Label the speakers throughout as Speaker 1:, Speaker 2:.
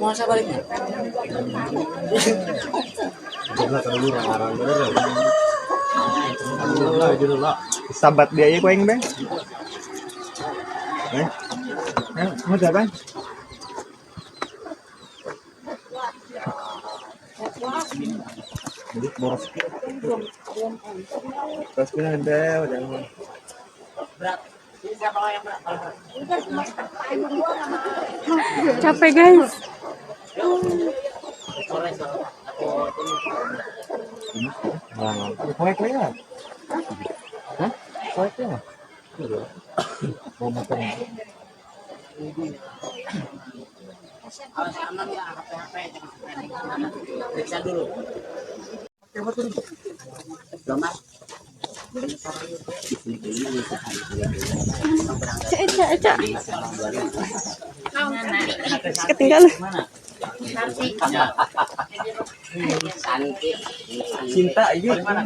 Speaker 1: Masa baliknya?
Speaker 2: Sahabat dia ya kuing bang. Mau siapa? Terus kita ada udah.
Speaker 3: Capek guys.
Speaker 2: Kuek-kuek. Hah? Kuek-kuek. Mau makan.
Speaker 1: Periksa dulu. Lemar.
Speaker 3: Cak. Ketinggalan.
Speaker 2: Cinta ini mana?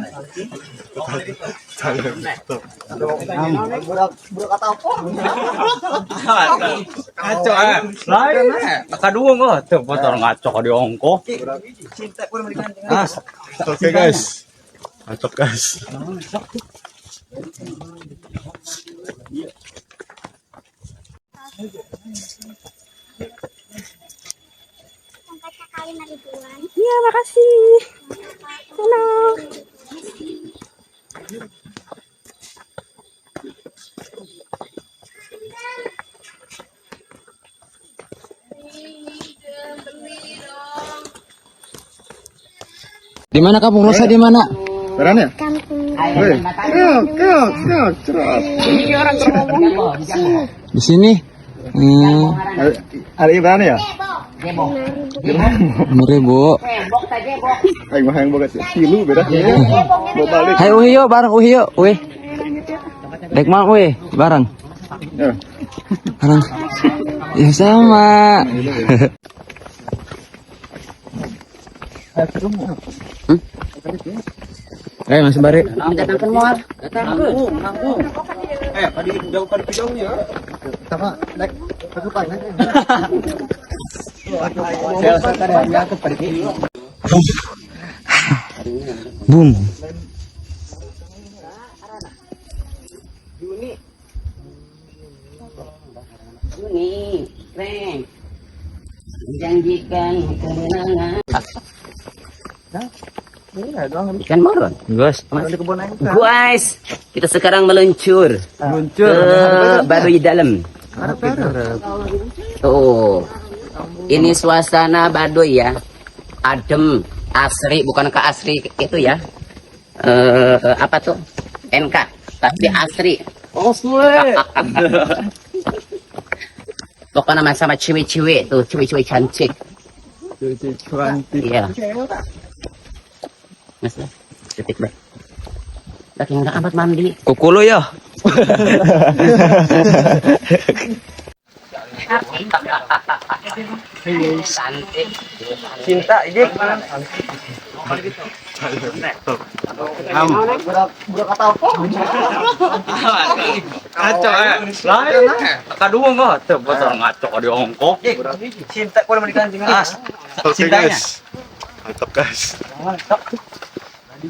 Speaker 2: Budak kata apa?
Speaker 4: Ngaco lain kadua nggak tuh motor ngaco di ongko.
Speaker 2: Cinta pun memberikan.
Speaker 4: Oke guys, ngaco guys.
Speaker 3: Iya, makasih. Senang.
Speaker 1: Di mana kampung Rosa di mana?
Speaker 2: Beran ya?
Speaker 3: Kampung.
Speaker 2: Cerot.
Speaker 1: Di sini.
Speaker 2: Hari ini berani ya?
Speaker 1: 5.000.
Speaker 2: Ayo mah yang bogat kilu beda. Mau balik.
Speaker 1: Hai uhi yuk bareng uhi yuk. Uhi. Dek mang uhi bareng.
Speaker 2: Ya.
Speaker 1: Bareng. Ya sama. Mas Bari. Datangkan mual. Datangkan.
Speaker 2: Tadi jauh ya. Sama naik kesupan.
Speaker 1: Boom. Juni, keren. Menjanjikan kemenangan. Ikan moron. Guys, kita sekarang meluncur ke Baduy Dalam. Tuh, ini suasana Baduy ya, adem, asri, bukan ke asri itu ya. Apa tuh? NK, tapi asri. Pokoknya sama cewek-cewek tuh, cewek-cewek cantik. Iya. Mas, detik baik. Lagi nggak amat mandi.
Speaker 4: Kukulo ya.
Speaker 1: Cantik.
Speaker 2: Cinta ini. Budak kata apa?
Speaker 4: Ngaco lain kadua nggak tuh motor ngaco di ongko.
Speaker 2: Cinta pun memberikan dengan.
Speaker 4: Oke guys, mantap guys.
Speaker 5: Ini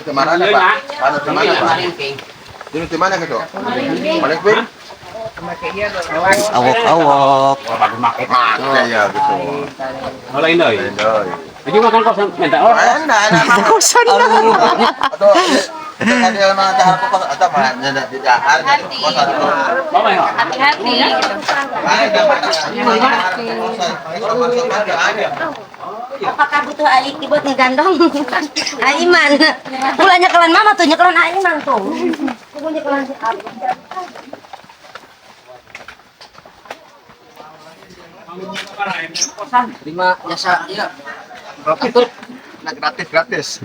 Speaker 5: kemana Pak? Mana kemana Pak? Ini kemana gitu? Paling pin?
Speaker 4: Awok.
Speaker 5: Mana ya gitu.
Speaker 4: Mulai ini. Jadi makan kosan minta
Speaker 5: Enak, enak.
Speaker 4: kosan.
Speaker 5: Atau ada mana cara kok atau mana di dahar kos atau
Speaker 4: Bawa ya.
Speaker 3: Hati-hati. Apakah butuh Aiki buat ngegandong? Aiman. Mulai nyekelan mama tuh, nyekelan Aiman tuh. Tunggu nyekelan si Abi.
Speaker 1: Lima jasa ya.
Speaker 5: gratis.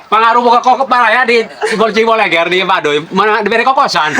Speaker 4: Pengaruh buka kokop parah ya di Cibol Leger di Baduy. Mana di bere kokosan.